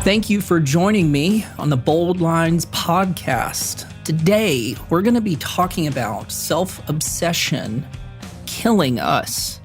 Thank you for joining me on the Bold Lines podcast. Today, we're going to be talking about self-obsession killing us.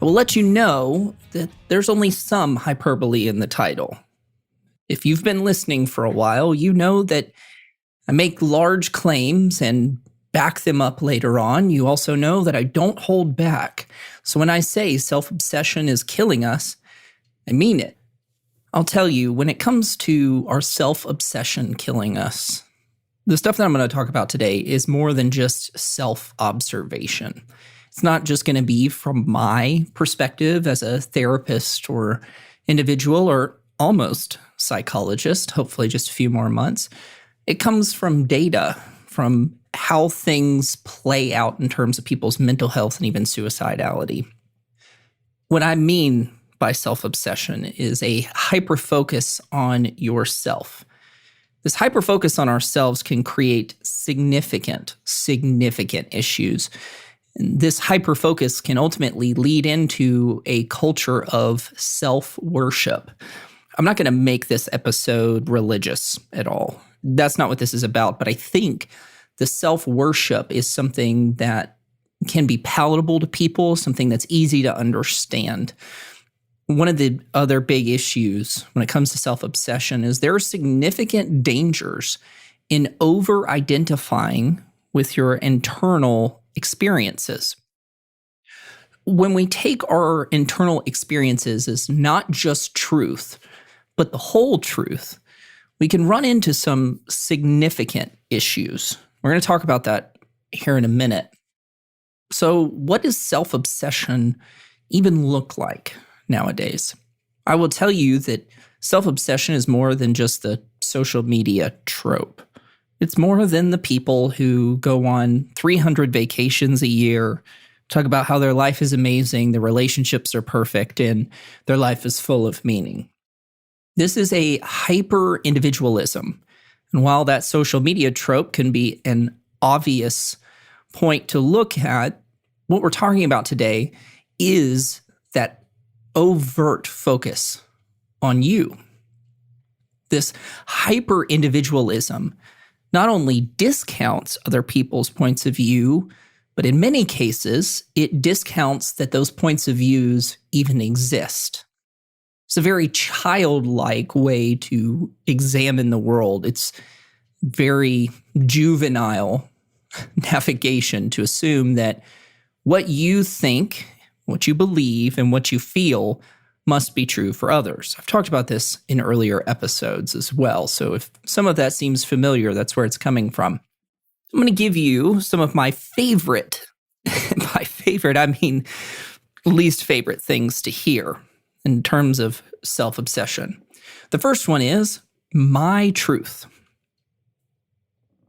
I will let you know that there's only some hyperbole in the title. If you've been listening for a while, you know that I make large claims and back them up later on. You also know that I don't hold back. So when I say self-obsession is killing us, I mean it. I'll tell you, when it comes to our self-obsession killing us, the stuff that I'm going to talk about today is more than just self-observation. It's not just going to be from my perspective as a therapist or individual or almost psychologist, hopefully just a few more months. It comes from data, from how things play out in terms of people's mental health and even suicidality. What I mean by self-obsession is a hyper-focus on yourself. This hyper-focus on ourselves can create significant issues. And this hyper-focus can ultimately lead into a culture of self-worship. I'm not going to make this episode religious at all. That's not what this is about, but I think the self-worship is something that can be palatable to people, something that's easy to understand. One of the other big issues when it comes to self-obsession is there are significant dangers in over-identifying with your internal experiences. When we take our internal experiences as not just truth, but the whole truth, we can run into some significant issues. We're going to talk about that here in a minute. So what does self-obsession even look like nowadays? I will tell you that self-obsession is more than just the social media trope. It's more than the people who go on 300 vacations a year, talk about how their life is amazing, their relationships are perfect, and their life is full of meaning. This is a hyper-individualism. And while that social media trope can be an obvious point to look at, what we're talking about today is that overt focus on you. This hyper-individualism not only discounts other people's points of view, but in many cases, it discounts that those points of views even exist. It's a very childlike way to examine the world. It's very juvenile navigation to assume that what you think, what you believe, and what you feel must be true for others. I've talked about this in earlier episodes as well, so if some of that seems familiar, that's where it's coming from. I'm going to give you some of my favorite, by favorite, I mean least favorite things to hear in terms of self-obsession. The first one is my truth.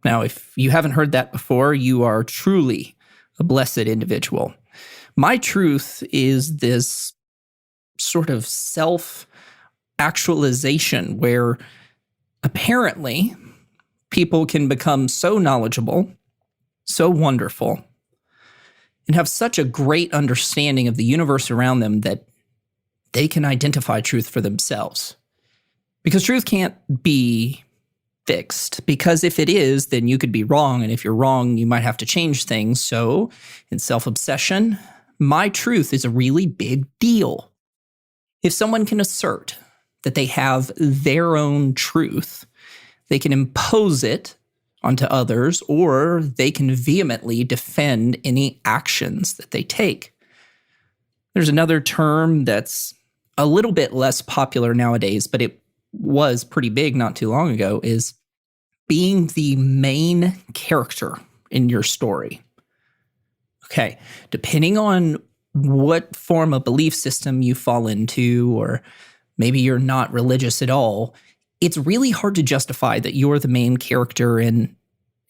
Now, if you haven't heard that before, you are truly a blessed individual. My truth is this sort of self-actualization where apparently people can become so knowledgeable, so wonderful, and have such a great understanding of the universe around them that they can identify truth for themselves. Because truth can't be fixed, because if it is, then you could be wrong, and if you're wrong, you might have to change things. So in self-obsession, my truth is a really big deal. If someone can assert that they have their own truth, they can impose it onto others, or they can vehemently defend any actions that they take. There's another term that's a little bit less popular nowadays, but it was pretty big not too long ago, is being the main character in your story. Okay, depending on what form of belief system you fall into, or maybe you're not religious at all, it's really hard to justify that you're the main character in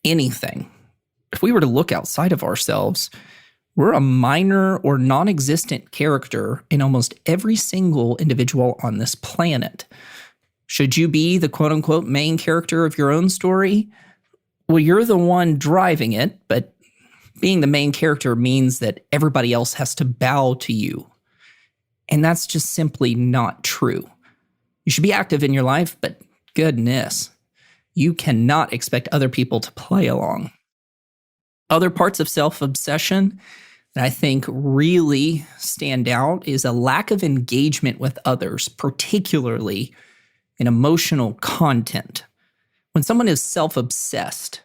anything. If we were to look outside of ourselves, we're a minor or non-existent character in almost every single individual on this planet. Should you be the quote-unquote main character of your own story? Well, you're the one driving it, but being the main character means that everybody else has to bow to you. And that's just simply not true. You should be active in your life, but goodness, you cannot expect other people to play along. Other parts of self-obsession that I think really stand out is a lack of engagement with others, particularly in emotional content. When someone is self-obsessed,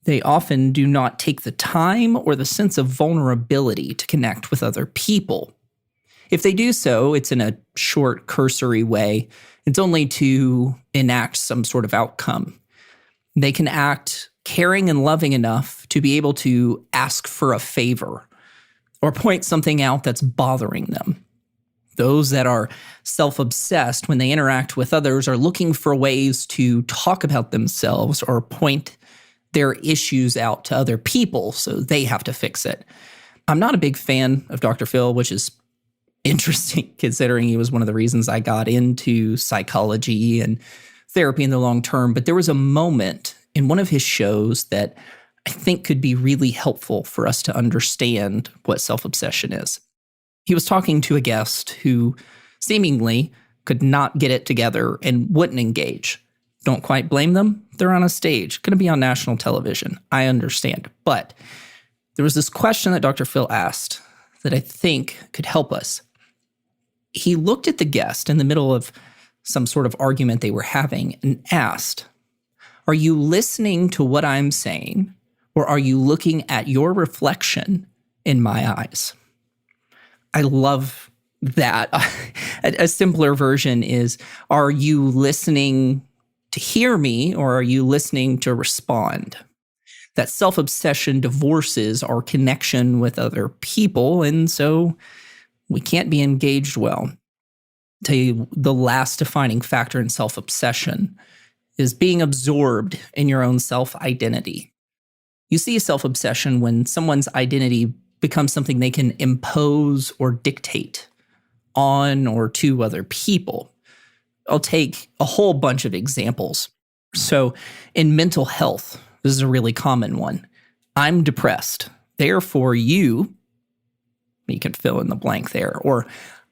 they often do not take the time or the sense of vulnerability to connect with other people. If they do so, it's in a short, cursory way. It's only to enact some sort of outcome. They can act caring and loving enough to be able to ask for a favor or point something out that's bothering them. Those that are self-obsessed, when they interact with others, are looking for ways to talk about themselves or point their issues out to other people so they have to fix it. I'm not a big fan of Dr. Phil, which is interesting considering he was one of the reasons I got into psychology and therapy in the long term. But there was a moment in one of his shows that I think could be really helpful for us to understand what self-obsession is. He was talking to a guest who seemingly could not get it together and wouldn't engage. Don't quite blame them. They're on a stage, going to be on national television. I understand. But there was this question that Dr. Phil asked that I think could help us. He looked at the guest in the middle of some sort of argument they were having and asked, "Are you listening to what I'm saying, or are you looking at your reflection in my eyes?" I love that. A simpler version is, are you listening to hear me, or are you listening to respond? That self-obsession divorces our connection with other people, and so we can't be engaged well. I'll tell you, the last defining factor in self-obsession is being absorbed in your own self-identity. You see self-obsession when someone's identity becomes something they can impose or dictate on or to other people. I'll take a whole bunch of examples. So in mental health, this is a really common one. I'm depressed. Therefore, you can fill in the blank there. Or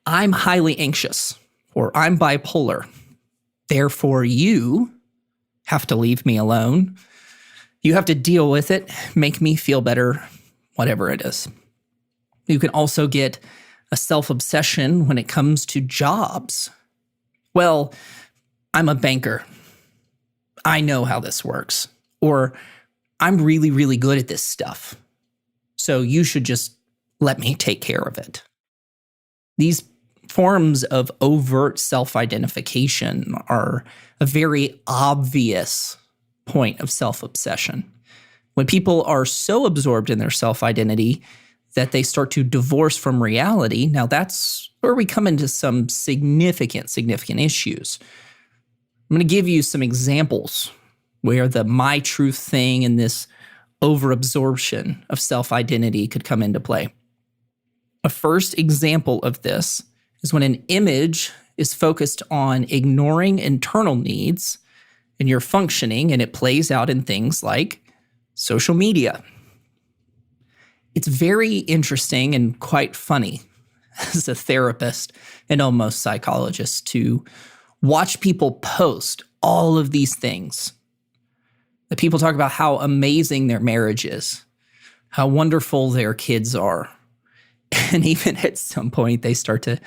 I'm highly anxious. Or I'm bipolar. Therefore, you have to leave me alone. You have to deal with it, make me feel better, whatever it is. You can also get a self-obsession when it comes to jobs. Well, I'm a banker. I know how this works. Or I'm really, really good at this stuff. So you should just let me take care of it. These forms of overt self-identification are a very obvious point of self-obsession. When people are so absorbed in their self-identity that they start to divorce from reality, now that's where we come into some significant issues. I'm going to give you some examples where the my truth thing and this overabsorption of self-identity could come into play. A first example of this is when an image is focused on ignoring internal needs and you're functioning, and it plays out in things like social media. It's very interesting and quite funny as a therapist and almost psychologist to watch people post all of these things. The people talk about how amazing their marriage is, how wonderful their kids are. And even at some point, they start to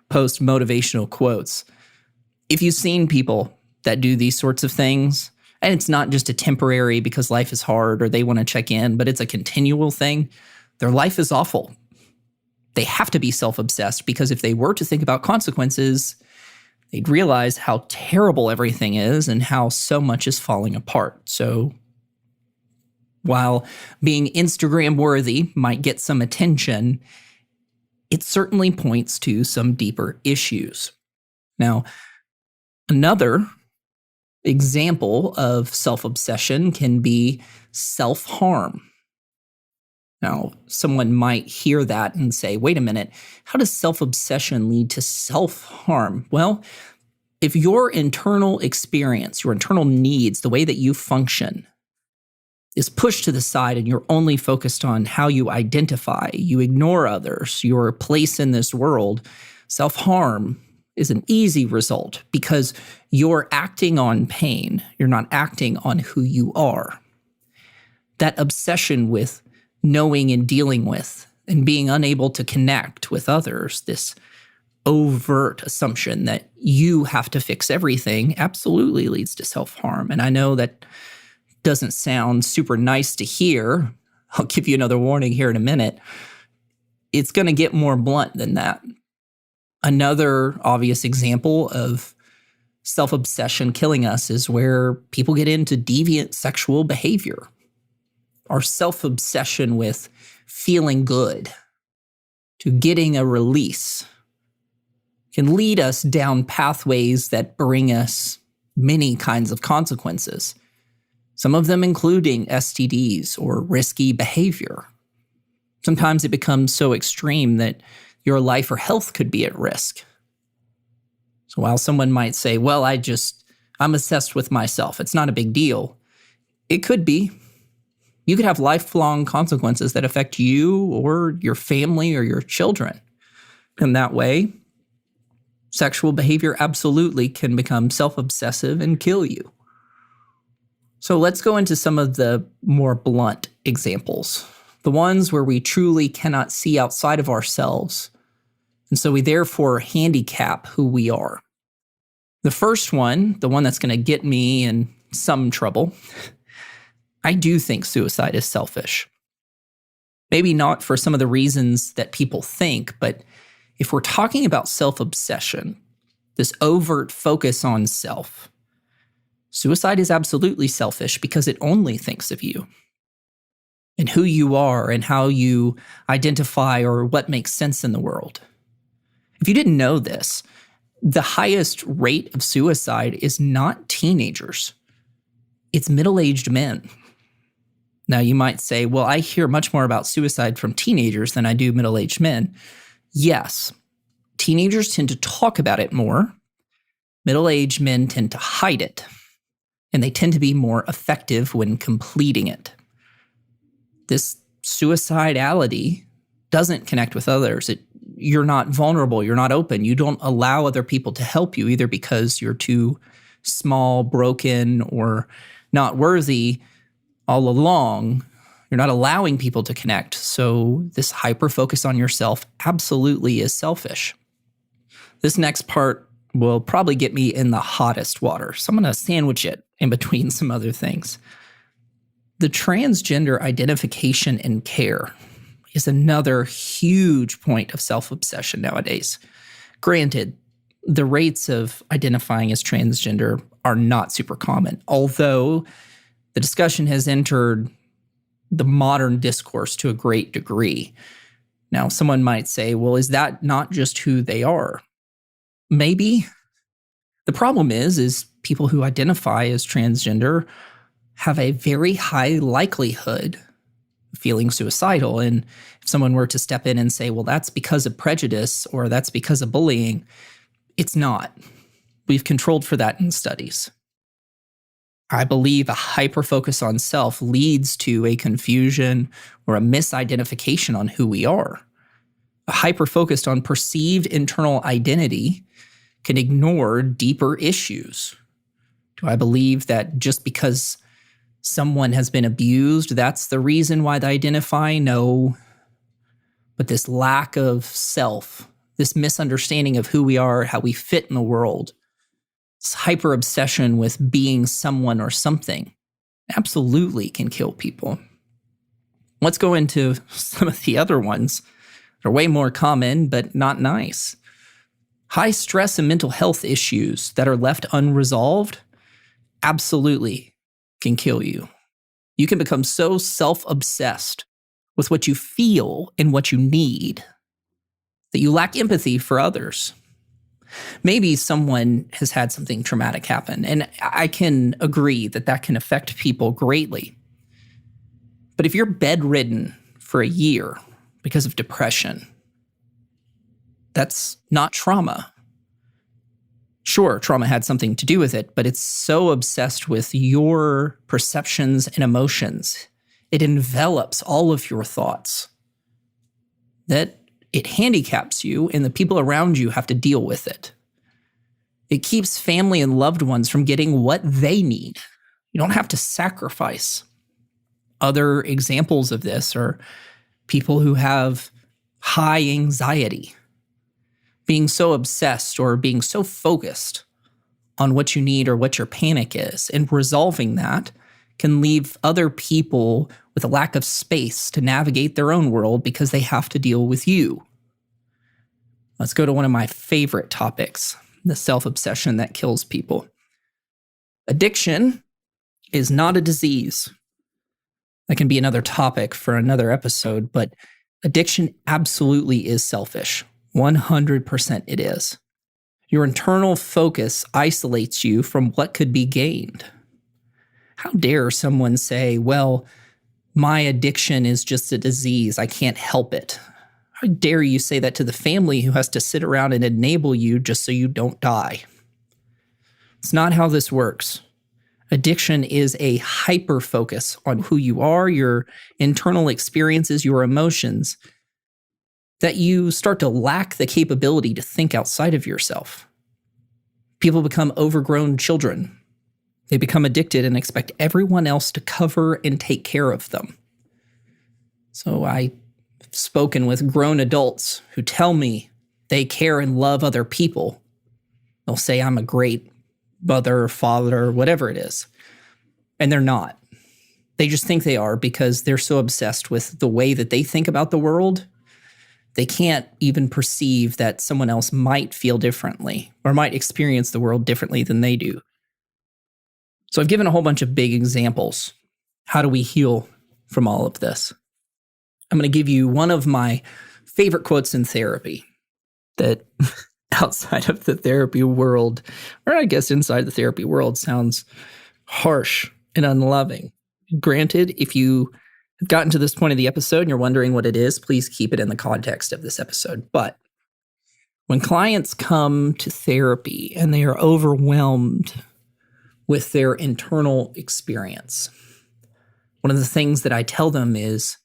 post motivational quotes. If you've seen people that do these sorts of things, and it's not just a temporary because life is hard or they want to check in, but it's a continual thing, their life is awful. They have to be self-obsessed because if they were to think about consequences, they'd realize how terrible everything is and how so much is falling apart. So while being Instagram worthy might get some attention, it certainly points to some deeper issues. Now, another example of self-obsession can be self-harm. Now, someone might hear that and say, wait a minute, how does self-obsession lead to self-harm? Well, if your internal experience, your internal needs, the way that you function is pushed to the side and you're only focused on how you identify, you ignore others, your place in this world, self-harm is an easy result because you're acting on pain. You're not acting on who you are. That obsession with knowing and dealing with and being unable to connect with others, this overt assumption that you have to fix everything, absolutely leads to self-harm. And I know that doesn't sound super nice to hear. I'll give you another warning here in a minute. It's going to get more blunt than that. Another obvious example of self-obsession killing us is where people get into deviant sexual behavior. Our self-obsession with feeling good, to getting a release, can lead us down pathways that bring us many kinds of consequences, some of them including STDs or risky behavior. Sometimes it becomes so extreme that your life or health could be at risk. So while someone might say, well, I'm obsessed with myself, it's not a big deal, it could be. You could have lifelong consequences that affect you or your family or your children. In that way, sexual behavior absolutely can become self-obsessive and kill you. So let's go into some of the more blunt examples, the ones where we truly cannot see outside of ourselves, and so we therefore handicap who we are. The first one, the one that's going to get me in some trouble, I do think suicide is selfish. Maybe not for some of the reasons that people think, but if we're talking about self-obsession, this overt focus on self, suicide is absolutely selfish because it only thinks of you and who you are and how you identify or what makes sense in the world. If you didn't know this, the highest rate of suicide is not teenagers. It's middle-aged men. Now, you might say, well, I hear much more about suicide from teenagers than I do middle-aged men. Yes, teenagers tend to talk about it more. Middle-aged men tend to hide it, and they tend to be more effective when completing it. This suicidality doesn't connect with others. You're not vulnerable. You're not open. You don't allow other people to help you, either because you're too small, broken, or not worthy all along. You're not allowing people to connect. So this hyper-focus on yourself absolutely is selfish. This next part will probably get me in the hottest water, so I'm going to sandwich it in between some other things. The transgender identification and care is another huge point of self-obsession nowadays. Granted, the rates of identifying as transgender are not super common, although the discussion has entered the modern discourse to a great degree. Now, someone might say, well, is that not just who they are? Maybe. The problem is people who identify as transgender have a very high likelihood of feeling suicidal. And if someone were to step in and say, well, that's because of prejudice or that's because of bullying, it's not. We've controlled for that in studies. I believe a hyper-focus on self leads to a confusion or a misidentification on who we are. A hyper-focus on perceived internal identity can ignore deeper issues. Do I believe that just because someone has been abused, that's the reason why they identify? No. But this lack of self, this misunderstanding of who we are, how we fit in the world, this hyper-obsession with being someone or something absolutely can kill people. Let's go into some of the other ones. They're way more common, but not nice. High stress and mental health issues that are left unresolved absolutely can kill you. You can become so self-obsessed with what you feel and what you need that you lack empathy for others. Maybe someone has had something traumatic happen, and I can agree that that can affect people greatly. But if you're bedridden for a year because of depression, that's not trauma. Sure, trauma had something to do with it, but it's so obsessed with your perceptions and emotions. It envelops all of your thoughts that it handicaps you, and the people around you have to deal with it. It keeps family and loved ones from getting what they need. You don't have to sacrifice. Other examples of this are people who have high anxiety, being so obsessed or being so focused on what you need or what your panic is, and resolving that can leave other people with a lack of space to navigate their own world because they have to deal with you. Let's go to one of my favorite topics, the self-obsession that kills people. Addiction is not a disease. That can be another topic for another episode, but addiction absolutely is selfish. 100% it is. Your internal focus isolates you from what could be gained. How dare someone say, well, my addiction is just a disease, I can't help it. How dare you say that to the family who has to sit around and enable you just so you don't die? It's not how this works. Addiction is a hyper-focus on who you are, your internal experiences, your emotions, that you start to lack the capability to think outside of yourself. People become overgrown children. They become addicted and expect everyone else to cover and take care of them. So I've spoken with grown adults who tell me they care and love other people. They'll say, I'm a great mother, father, whatever it is. And they're not. They just think they are because they're so obsessed with the way that they think about the world. They can't even perceive that someone else might feel differently or might experience the world differently than they do. So I've given a whole bunch of big examples. How do we heal from all of this? I'm going to give you one of my favorite quotes in therapy that outside of the therapy world, or I guess inside the therapy world, sounds harsh and unloving. Granted, if you have gotten to this point of the episode and you're wondering what it is, please keep it in the context of this episode. But when clients come to therapy and they are overwhelmed with their internal experience, one of the things that I tell them is,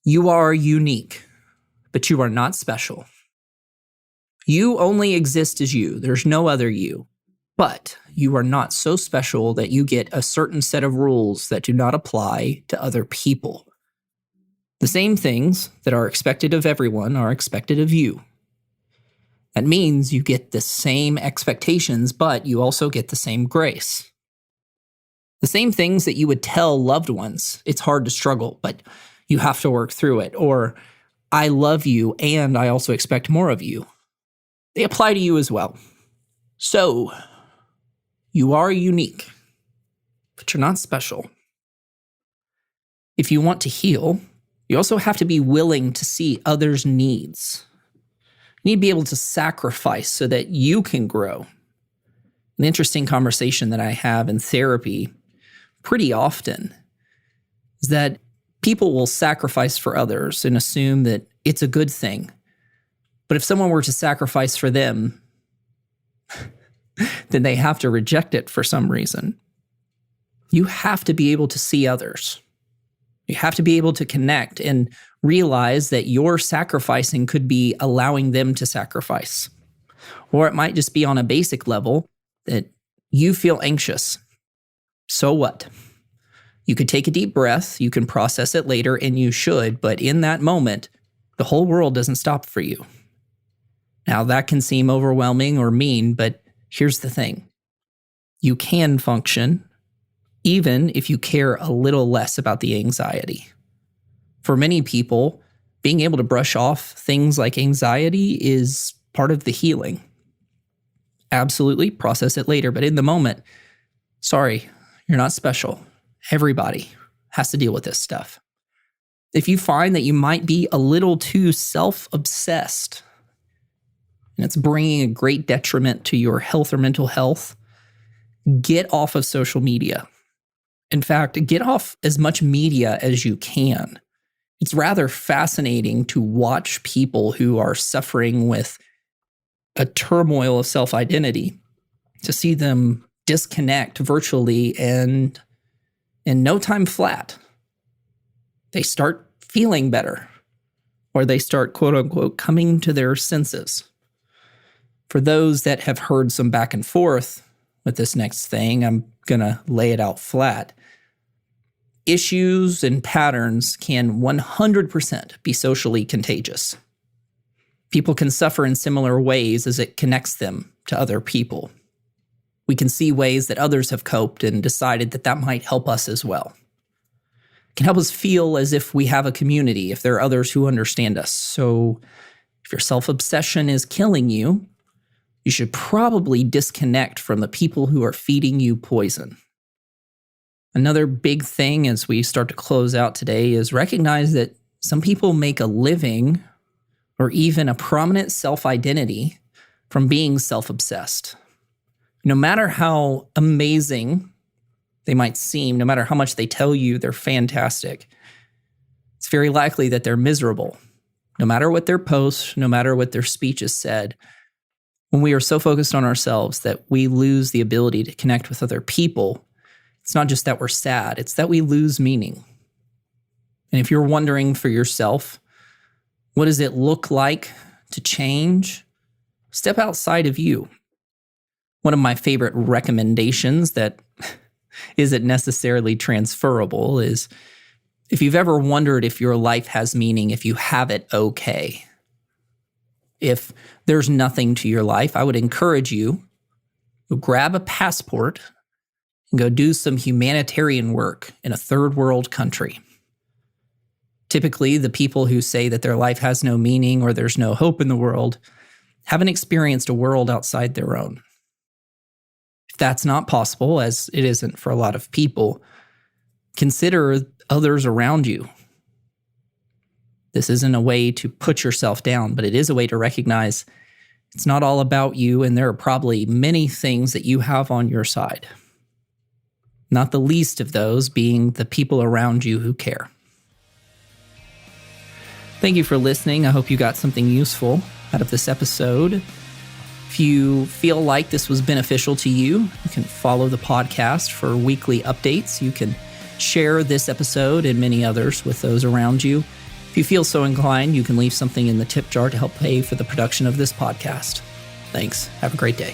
you are unique, but you are not special. You only exist as you. There's no other you. But you are not so special that you get a certain set of rules that do not apply to other people. The same things that are expected of everyone are expected of you. That means you get the same expectations, but you also get the same grace. The same things that you would tell loved ones, it's hard to struggle, but you have to work through it. Or, I love you and I also expect more of you. They apply to you as well. So, you are unique, but you're not special. If you want to heal, you also have to be willing to see others' needs. You need to be able to sacrifice so that you can grow. An interesting conversation that I have in therapy pretty often is that people will sacrifice for others and assume that it's a good thing. But if someone were to sacrifice for them, then they have to reject it for some reason. You have to be able to see others. You have to be able to connect and realize that your sacrificing could be allowing them to sacrifice. Or it might just be on a basic level that you feel anxious. So what? You could take a deep breath, you can process it later, and you should, but in that moment, the whole world doesn't stop for you. Now, that can seem overwhelming or mean, but here's the thing. You can function even if you care a little less about the anxiety. For many people, being able to brush off things like anxiety is part of the healing. Absolutely, process it later, but in the moment, sorry, you're not special. Everybody has to deal with this stuff. If you find that you might be a little too self-obsessed, and it's bringing a great detriment to your health or mental health, get off of social media. In fact, get off as much media as you can. It's rather fascinating to watch people who are suffering with a turmoil of self-identity, to see them disconnect virtually and in no time flat, they start feeling better, or they start, quote unquote, coming to their senses. For those that have heard some back and forth with this next thing, I'm going to lay it out flat. Issues and patterns can 100% be socially contagious. People can suffer in similar ways as it connects them to other people. We can see ways that others have coped and decided that that might help us as well. It can help us feel as if we have a community, if there are others who understand us. So if your self-obsession is killing you, you should probably disconnect from the people who are feeding you poison. Another big thing as we start to close out today is recognize that some people make a living or even a prominent self-identity from being self-obsessed. No matter how amazing they might seem, no matter how much they tell you they're fantastic, it's very likely that they're miserable. No matter what their posts, no matter what their speech has said, when we are so focused on ourselves that we lose the ability to connect with other people, it's not just that we're sad, it's that we lose meaning. And if you're wondering for yourself, what does it look like to change? Step outside of you. One of my favorite recommendations that isn't necessarily transferable is if you've ever wondered if your life has meaning, if you have it okay. If there's nothing to your life, I would encourage you to grab a passport and go do some humanitarian work in a third world country. Typically, the people who say that their life has no meaning or there's no hope in the world haven't experienced a world outside their own. If that's not possible, as it isn't for a lot of people, consider others around you. This isn't a way to put yourself down, but it is a way to recognize it's not all about you, and there are probably many things that you have on your side. Not the least of those being the people around you who care. Thank you for listening. I hope you got something useful out of this episode. If you feel like this was beneficial to you, you can follow the podcast for weekly updates. You can share this episode and many others with those around you. If you feel so inclined, you can leave something in the tip jar to help pay for the production of this podcast. Thanks. Have a great day.